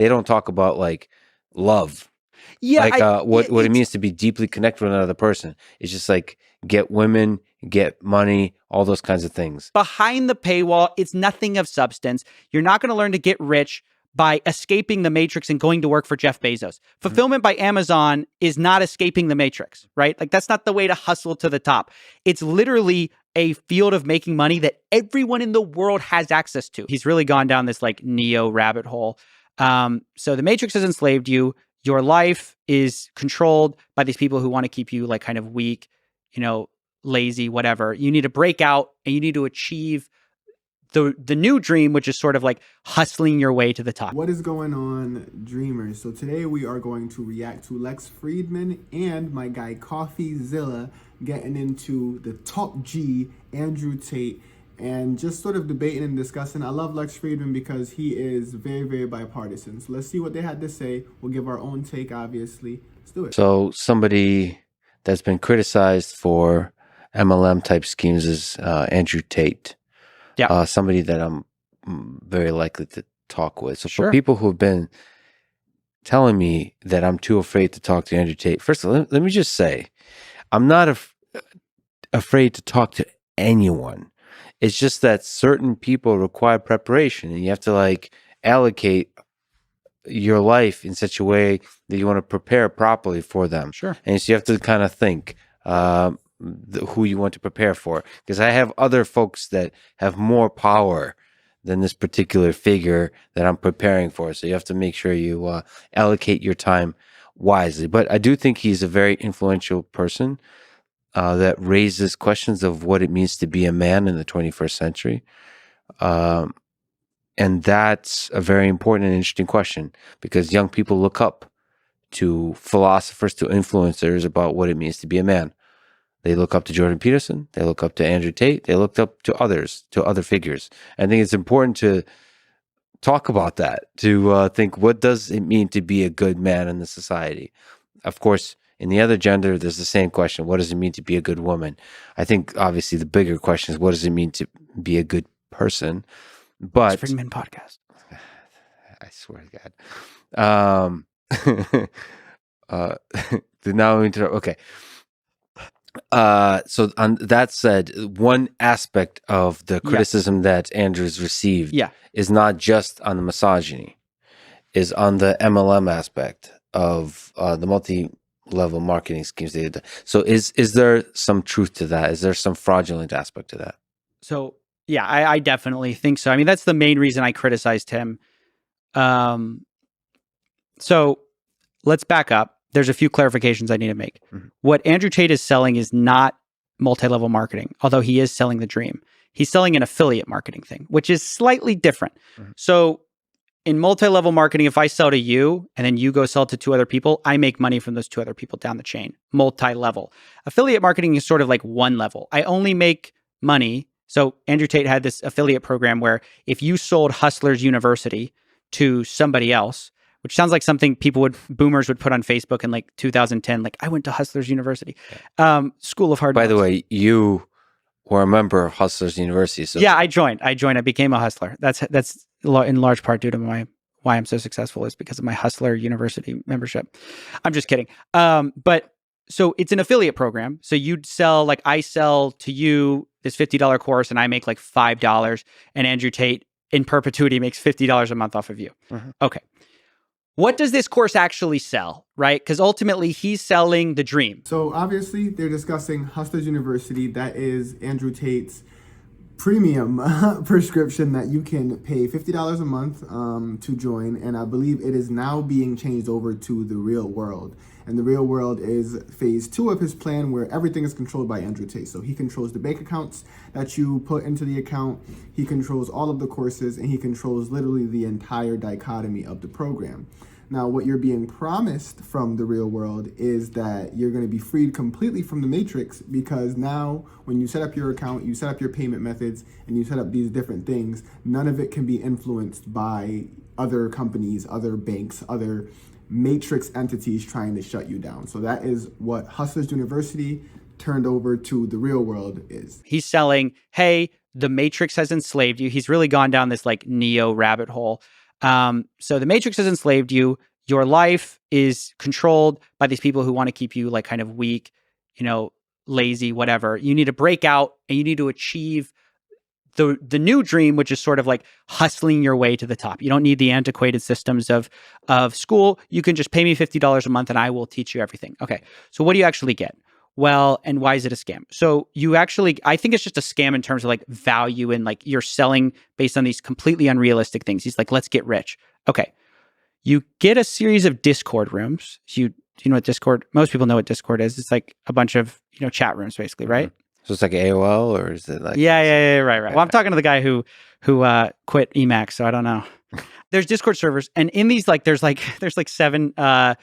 They don't talk about like love, Yeah, like what it means to be deeply connected with another person. It's just like get women, get money, all those kinds of things. Behind the paywall, it's nothing of substance. You're not going to learn to get rich by escaping the matrix and going to work for Jeff Bezos. Fulfillment by Amazon is not escaping the matrix, right? Like that's not the way to hustle to the top. It's literally a field of making money that everyone in the world has access to. He's really gone down this like neo rabbit hole. So the matrix has enslaved you. Your life is controlled by these people who want to keep you like kind of weak, lazy, whatever. You need to break out and you need to achieve the new dream, which is sort of like hustling your way to the top. What is going on, dreamers? So today we are going to react to Lex Fridman and my guy Coffeezilla getting into the top G, Andrew Tate, and just sort of debating and discussing. I love Lex Fridman because he is very, very bipartisan. So let's see what they had to say. We'll give our own take, obviously. Let's do it. So somebody that's been criticized for MLM type schemes is Andrew Tate. Yeah. Somebody that I'm very likely to talk with. So Sure. for people who've been telling me that I'm too afraid to talk to Andrew Tate, first of all, let me just say, I'm not afraid to talk to anyone. It's just that certain people require preparation, and you have to like allocate your life in such a way that you want to prepare properly for them. Sure. And so you have to kind of think who you want to prepare for, because I have other folks that have more power than this particular figure that I'm preparing for. So you have to make sure you allocate your time wisely. But I do think he's a very influential person that raises questions of what it means to be a man in the 21st century. And that's a very important and interesting question, because young people look up to philosophers, to influencers about what it means to be a man. They look up to Jordan Peterson. They look up to Andrew Tate. They looked up to others, to other figures. I think it's important to talk about that, to think, what does it mean to be a good man in the society? Of course, in the other gender, there's the same question. What does it mean to be a good woman? I think, obviously, the bigger question is, what does it mean to be a good person? But Fridman podcast. I swear to God. Did now interrupt. Okay. So on that said, one aspect of the criticism that Andrew's received is not just on the misogyny, is on the MLM aspect of the multi-level marketing schemes they did. So is there some truth to that? Is there some fraudulent aspect to that? So yeah, I definitely think so. I mean, that's the main reason I criticized him. So let's back up. There's a few clarifications I need to make. What Andrew Tate is selling is not multi-level marketing, although he is selling the dream. He's selling an affiliate marketing thing, which is slightly different. So in multi-level marketing, if I sell to you and then you go sell to two other people, I make money from those two other people down the chain, multi-level. Affiliate marketing is sort of like one level. I only make money. So Andrew Tate had this affiliate program where if you sold Hustlers University to somebody else, which sounds like something boomers would put on Facebook in like 2010, like I went to Hustlers University, School of Hard Knocks. By the way, you were a member of Hustlers University. So yeah, I joined. I became a hustler. That's in large part due to why I'm so successful, is because of my Hustler University membership. I'm just kidding. But so it's an affiliate program. So you'd sell, like I sell to you this $50 course and I make like $5, and Andrew Tate in perpetuity makes $50 a month off of you. Okay. What does this course actually sell, right? Because ultimately he's selling the dream. So obviously they're discussing Hustlers University. That is Andrew Tate's premium prescription that you can pay $50 a month to join. And I believe it is now being changed over to the real world. And the real world is phase 2 of his plan, where everything is controlled by Andrew Tate. So he controls the bank accounts that you put into the account. He controls all of the courses, and he controls literally the entire dichotomy of the program. Now, what you're being promised from the real world is that you're going to be freed completely from the matrix, because now when you set up your account, you set up your payment methods, and you set up these different things, none of it can be influenced by other companies, other banks, other matrix entities trying to shut you down. So that is what Hustlers University turned over to the real world is. He's selling, hey, the matrix has enslaved you. He's really gone down this like neo rabbit hole. So the Matrix has enslaved you. Your life is controlled by these people who want to keep you like kind of weak, lazy, whatever. You need to break out and you need to achieve the new dream, which is sort of like hustling your way to the top. You don't need the antiquated systems of school. You can just pay me $50 a month and I will teach you everything. Okay. So what do you actually get? Well, and why is it a scam? So I think it's just a scam in terms of like value and like you're selling based on these completely unrealistic things. He's like, let's get rich. Okay. You get a series of Discord rooms. You know what Discord, most people know what Discord is. It's like a bunch of, chat rooms basically, right? So it's like AOL, or is it like? Yeah, right. Well, I'm talking to the guy who quit Emacs, so I don't know. There's Discord servers, and in these there's 7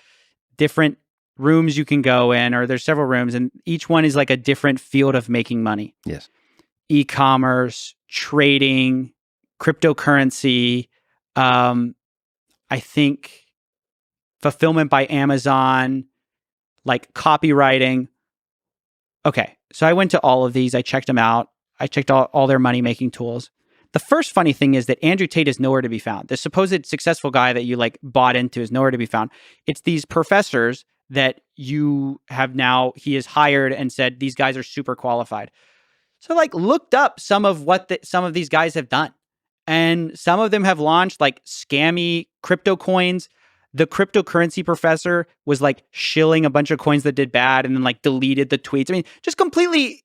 different rooms you can go in, or there's several rooms, and each one is like a different field of making money. Yes. E-commerce, trading, cryptocurrency, I think fulfillment by Amazon, like copywriting. Okay, so I went to all of these. I checked them out. I checked all their money-making tools. The first funny thing is that Andrew Tate is nowhere to be found. The supposed successful guy that you bought into is nowhere to be found. It's these professors that he has hired and said, these guys are super qualified. So looked up some of what some of these guys have done. And some of them have launched scammy crypto coins. The cryptocurrency professor was shilling a bunch of coins that did bad and then deleted the tweets. I mean, just completely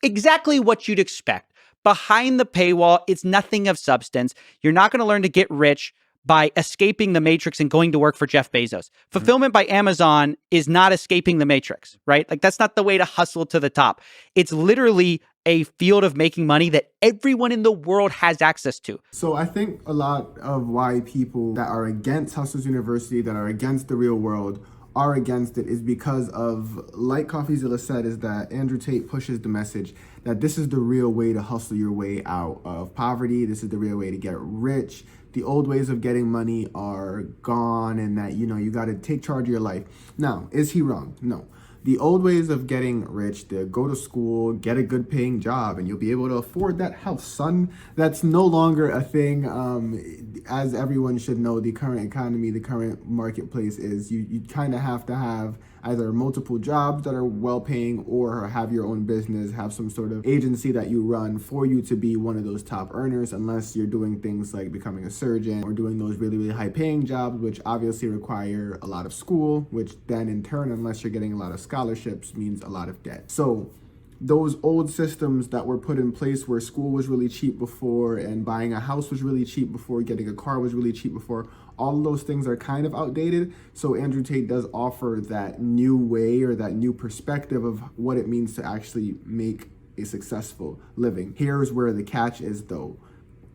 exactly what you'd expect. Behind the paywall, it's nothing of substance. You're not going to learn to get rich by escaping the matrix and going to work for Jeff Bezos. Fulfillment by Amazon is not escaping the matrix, right? That's not the way to hustle to the top. It's literally a field of making money that everyone in the world has access to. So I think a lot of why people that are against Hustlers University, that are against the real world, are against it is because of, like Coffeezilla said, is that Andrew Tate pushes the message that this is the real way to hustle your way out of poverty. This is the real way to get rich. The old ways of getting money are gone, and that, you got to take charge of your life. Now, is he wrong? No. The old ways of getting rich, to go to school, get a good paying job, and you'll be able to afford that house, son. That's no longer a thing. As everyone should know, the current economy, the current marketplace is you kind of have to have either multiple jobs that are well paying or have your own business, have some sort of agency that you run for you to be one of those top earners, unless you're doing things like becoming a surgeon or doing those really, really high paying jobs, which obviously require a lot of school, which then in turn, unless you're getting a lot of scholarships, means a lot of debt. So those old systems that were put in place where school was really cheap before and buying a house was really cheap before, getting a car was really cheap before, all of those things are kind of outdated. So Andrew Tate does offer that new way or that new perspective of what it means to actually make a successful living. Here's where the catch is though.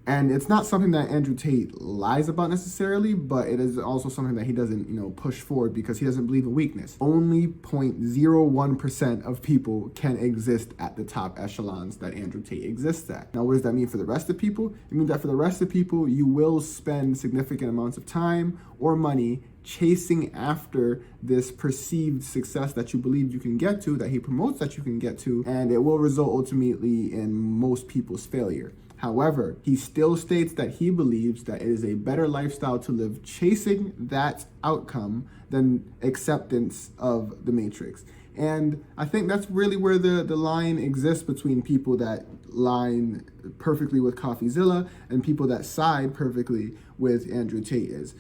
And it's not something that Andrew Tate lies about necessarily, but it is also something that he doesn't, push forward because he doesn't believe in weakness. Only 0.01% of people can exist at the top echelons that Andrew Tate exists at. Now, what does that mean for the rest of people? It means that for the rest of people, you will spend significant amounts of time or money chasing after this perceived success that you believe you can get to, that he promotes that you can get to, and it will result ultimately in most people's failure. However, he still states that he believes that it is a better lifestyle to live chasing that outcome than acceptance of the matrix. And I think that's really where the line exists between people that line perfectly with Coffeezilla and people that side perfectly with Andrew Tate is.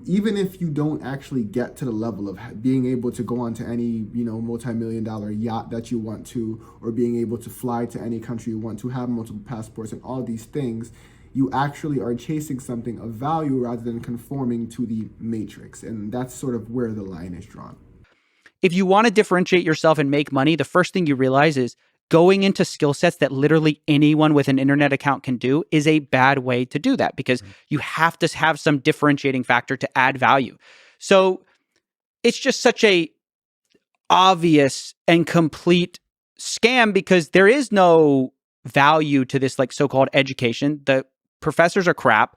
Even if you don't actually get to the level of being able to go onto any, multi-million-dollar yacht that you want to, or being able to fly to any country you want to, have multiple passports and all these things, you actually are chasing something of value rather than conforming to the matrix. And that's sort of where the line is drawn. If you want to differentiate yourself and make money, the first thing you realize is going into skill sets that literally anyone with an internet account can do is a bad way to do that, because you have to have some differentiating factor to add value. So it's just such a obvious and complete scam because there is no value to this so-called education. The professors are crap.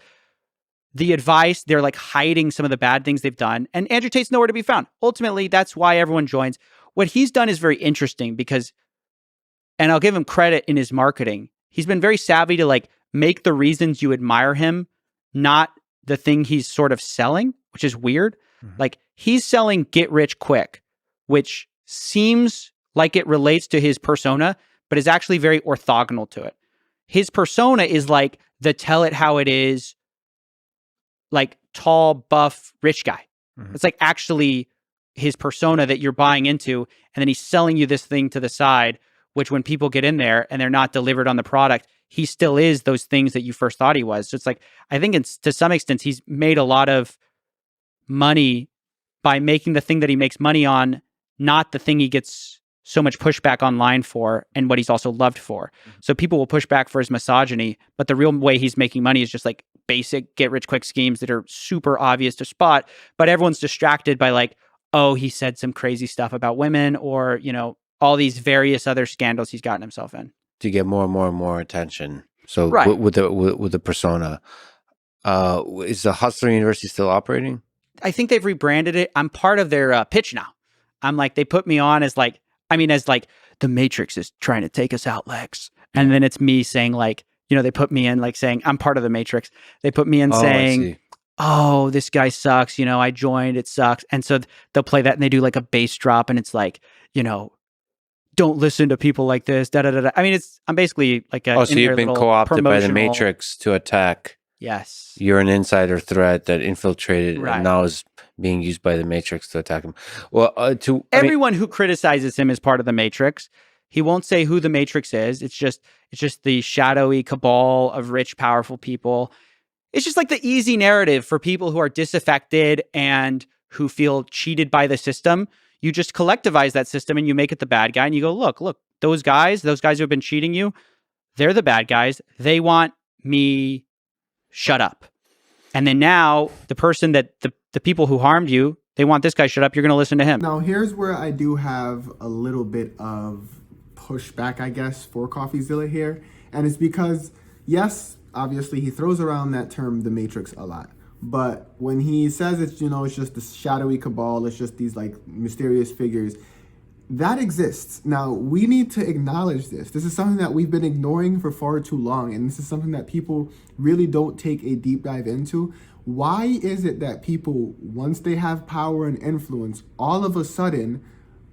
The advice, they're hiding some of the bad things they've done. And Andrew Tate's nowhere to be found. Ultimately, that's why everyone joins. What he's done is very interesting because, and I'll give him credit in his marketing, he's been very savvy to make the reasons you admire him not the thing he's sort of selling, which is weird. Like he's selling get rich quick, which seems like it relates to his persona, but is actually very orthogonal to it. His persona is like the tell it how it is, like tall, buff, rich guy. It's like actually his persona that you're buying into. And then he's selling you this thing to the side, which when people get in there and they're not delivered on the product, he still is those things that you first thought he was. So it's like, I think it's to some extent, he's made a lot of money by making the thing that he makes money on, not the thing he gets so much pushback online for and what he's also loved for. So people will push back for his misogyny, but the real way he's making money is just like basic get rich quick schemes that are super obvious to spot, but everyone's distracted by like, oh, he said some crazy stuff about women or, you know, all these various other scandals he's gotten himself in. To get more and more and more attention. So Right. with the persona, is the Hustler University still operating? I think they've rebranded it. I'm part of their pitch now. I'm like, they put me on as like, as like the Matrix is trying to take us out, Lex. And then it's me saying like, you know, they put me in like saying I'm part of the Matrix. They put me in saying, oh, this guy sucks. You know, I joined, it sucks. And so they'll play that and they do like a bass drop and it's like, you know, don't listen to people like this. Da da da da. I mean, I'm basically like a. So you've been co-opted by the Matrix to attack. Yes. You're an insider threat that infiltrated Right. and now is being used by the Matrix to attack him. Well, everyone who criticizes him is part of the Matrix. He won't say who the Matrix is. It's just the shadowy cabal of rich, powerful people. It's just like the easy narrative for people who are disaffected and who feel cheated by the system. You just collectivize that system and you make it the bad guy and you go, look, those guys who have been cheating you, they're the bad guys. They want me shut up. And then now the person that the people who harmed you, they want this guy shut up. You're going to listen to him. Now, here's where I do have a little bit of pushback, I guess, for Coffeezilla here. And it's because, yes, obviously he throws around that term, the Matrix, a lot. But when he says it's, you know, it's just the shadowy cabal, it's just these like mysterious figures, that exists. Now, we need to acknowledge this. This is something that we've been ignoring for far too long. And this is something that people really don't take a deep dive into. Why is it that people, once they have power and influence, all of a sudden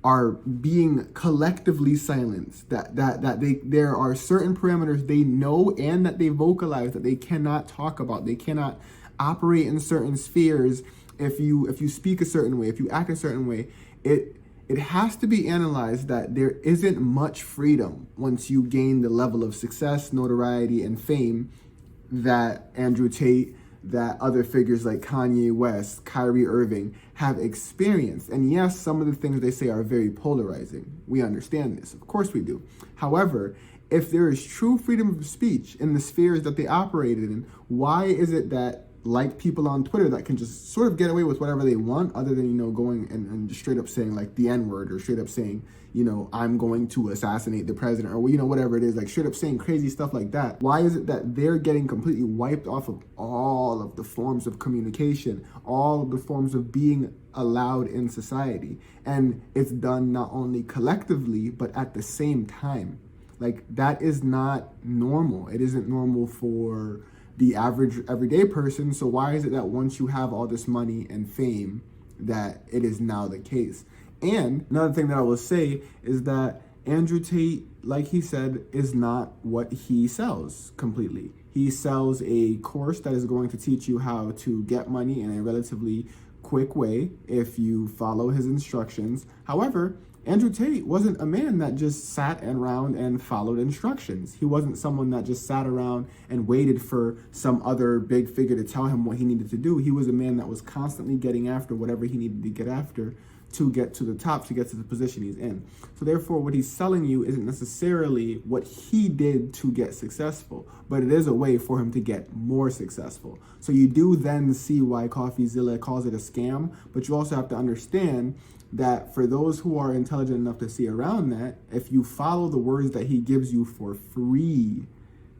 are being collectively silenced? There are certain parameters they know and that they vocalize that they cannot talk about. They cannot operate in certain spheres. If you speak a certain way, if you act a certain way, it has to be analyzed that there isn't much freedom once you gain the level of success, notoriety, and fame that Andrew Tate, that other figures like Kanye West, Kyrie Irving have experienced. And yes, some of the things they say are very polarizing. We understand this. Of course we do. However, if there is true freedom of speech in the spheres that they operated in, why is it that, like people on Twitter that can just sort of get away with whatever they want, other than, you know, going and just straight up saying like the N-word, or straight up saying, you know, I'm going to assassinate the president, or, you know, whatever it is, like straight up saying crazy stuff like that? Why is it that they're getting completely wiped off of all of the forms of communication, all of the forms of being allowed in society? And it's done not only collectively, but at the same time. Like, that is not normal. It isn't normal for the average everyday person. So why is it that once you have all this money and fame that it is now the case? And another thing that I will say is that Andrew Tate, like he said, is not what he sells completely. He sells a course that is going to teach you how to get money in a relatively quick way if you follow his instructions. However, Andrew Tate wasn't a man that just sat around and followed instructions. He wasn't someone that just sat around and waited for some other big figure to tell him what he needed to do. He was a man that was constantly getting after whatever he needed to get after to get to the top, to get to the position he's in. So therefore, what he's selling you isn't necessarily what he did to get successful, but it is a way for him to get more successful. So you do then see why Coffeezilla calls it a scam, but you also have to understand that for those who are intelligent enough to see around that, if you follow the words that he gives you for free,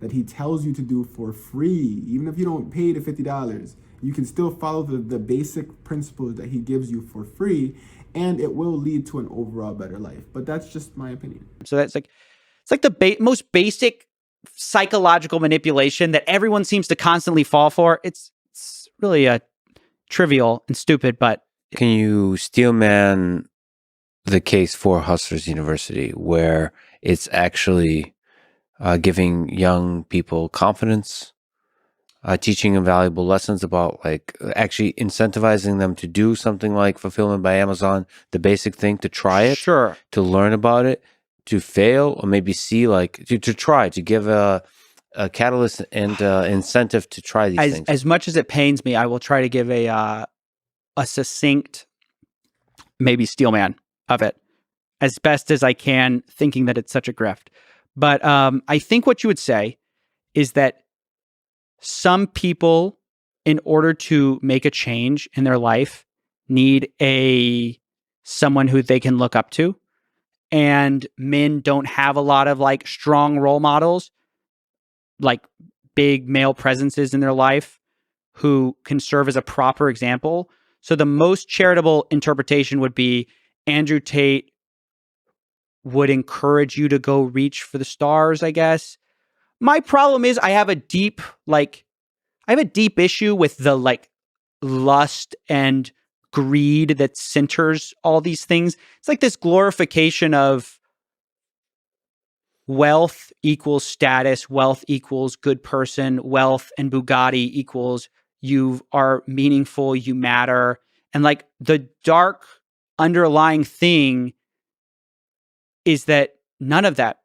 that he tells you to do for free, even if you don't pay the $50, you can still follow the basic principles that he gives you for free, and it will lead to an overall better life. But that's just my opinion. So that's like, it's like the most basic psychological manipulation that everyone seems to constantly fall for. It's really trivial and stupid, but Can you steelman the case for Hustlers University, where it's actually giving young people confidence, teaching them valuable lessons about like actually incentivizing them to do something like Fulfillment by Amazon, the basic thing, to try it, sure. to learn about it, to fail, or maybe see like to try, to give a catalyst and incentive to try these things. As much as it pains me, I will try to give a succinct, maybe steelman of it as best as I can, thinking that it's such a grift. But I think what you would say is that some people, in order to make a change in their life, need someone who they can look up to. And men don't have a lot of like strong role models, like big male presences in their life who can serve as a proper example. So the most charitable interpretation would be Andrew Tate would encourage you to go reach for the stars, I guess. My problem is I have a deep issue with the like lust and greed that centers all these things. It's like this glorification of wealth equals status, wealth equals good person, wealth and Bugatti equals you are meaningful, you matter. And like the dark underlying thing is that none of that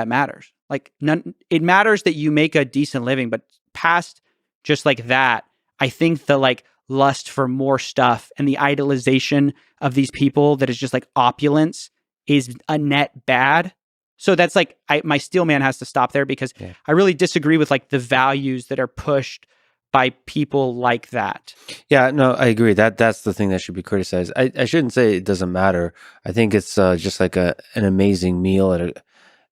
matters. Like it matters that you make a decent living, but past just like that, I think the like lust for more stuff and the idolization of these people that is just like opulence is a net bad. So that's like my steelman has to stop there because I really disagree with like the values that are pushed by people like that. Yeah, no, I agree. That's the thing that should be criticized. I shouldn't say it doesn't matter. I think it's just like an amazing meal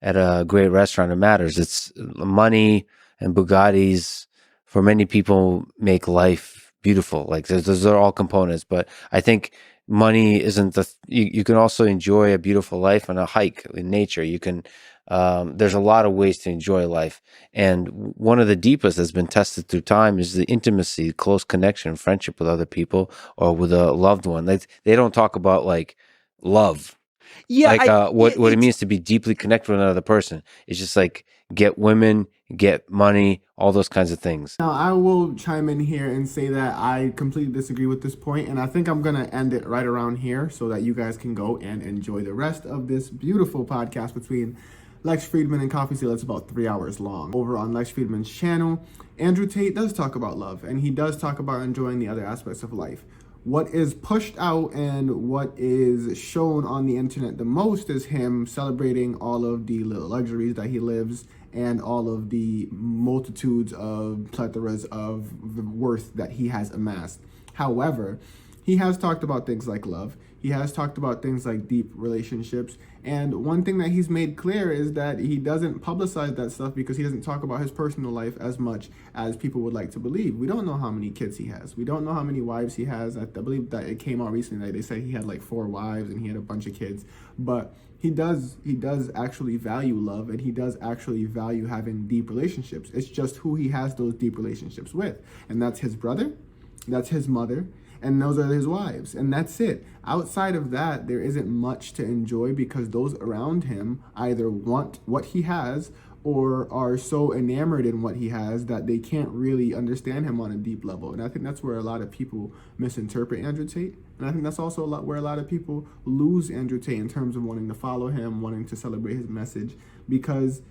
at a great restaurant. It matters. It's money and Bugattis for many people make life beautiful. Like those are all components. But I think money isn't you can also enjoy a beautiful life on a hike in nature. You can there's a lot of ways to enjoy life, and one of the deepest that's been tested through time is the intimacy, close connection, friendship with other people or with a loved one. They don't talk about like love, what it means to be deeply connected with another person. It's just like get women, get money, all those kinds of things. Now, I will chime in here and say that I completely disagree with this point, and I think I'm going to end it right around here so that you guys can go and enjoy the rest of this beautiful podcast between Lex Fridman and Coffeezilla. It's about 3 hours long. Over on Lex Fridman's channel, Andrew Tate does talk about love, and he does talk about enjoying the other aspects of life. What is pushed out and what is shown on the internet the most is him celebrating all of the little luxuries that he lives and all of the multitudes of plethoras of the worth that he has amassed. However, he has talked about things like love. He has talked about things like deep relationships. And one thing that he's made clear is that he doesn't publicize that stuff because he doesn't talk about his personal life as much as people would like to believe. We don't know how many kids he has. We don't know how many wives he has. I believe that it came out recently that they said he had like 4 wives and he had a bunch of kids. But he does actually value love, and he does actually value having deep relationships. It's just who he has those deep relationships with. And that's his brother, that's his mother, and those are his wives, and that's it. Outside of that, there isn't much to enjoy because those around him either want what he has or are so enamored in what he has that they can't really understand him on a deep level. And I think that's where a lot of people misinterpret Andrew Tate. And I think that's also where a lot of people lose Andrew Tate in terms of wanting to follow him, wanting to celebrate his message, because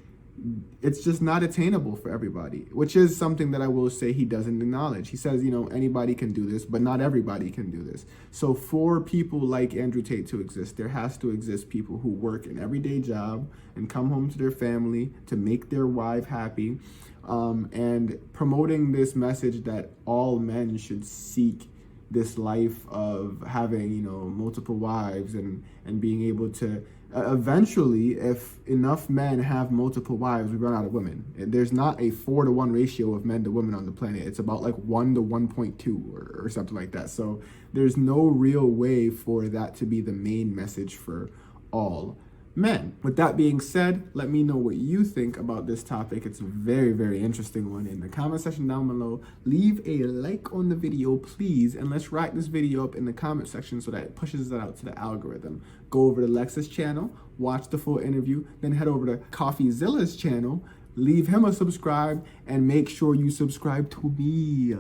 it's just not attainable for everybody, which is something that I will say he doesn't acknowledge. He says, anybody can do this, but not everybody can do this. So for people like Andrew Tate to exist, there has to exist people who work an everyday job and come home to their family to make their wife happy, and promoting this message that all men should seek this life of having, multiple wives and being able to eventually, if enough men have multiple wives, we run out of women. There's not a 4-to-1 ratio of men to women on the planet. It's about like 1 to 1.2 or something like that. So there's no real way for that to be the main message for all. men. With that being said, let me know what you think about this topic. It's a very, very interesting one. In the comment section down below, leave a like on the video, please, and let's write this video up in the comment section so that it pushes it out to the algorithm. Go over to Lex's channel, watch the full interview, then head over to Coffeezilla's channel, leave him a subscribe, and make sure you subscribe to me.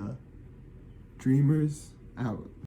Dreamers out.